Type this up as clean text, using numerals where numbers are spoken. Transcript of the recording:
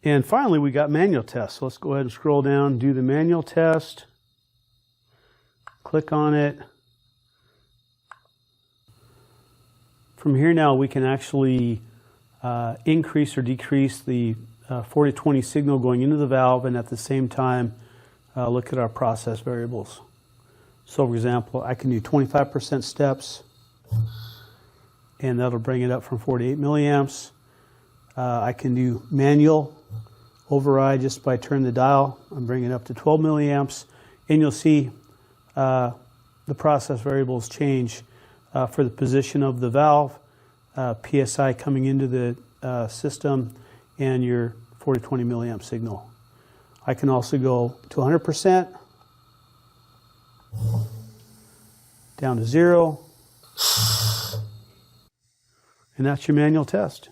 And finally, we got manual test. So let's go ahead and scroll down, do the manual test. Click on it. From here now, we can actually increase or decrease the 40-20 signal going into the valve, and at the same time, look at our process variables. So for example, I can do 25% steps, and that'll bring it up from 48 milliamps. I can do manual override just by turning the dial and bring it up to 12 milliamps, and you'll see the process variables change for the position of the valve, PSI coming into the system, and your 40-20 milliamp signal. I can also go to 100%, down to 0, and that's your manual test.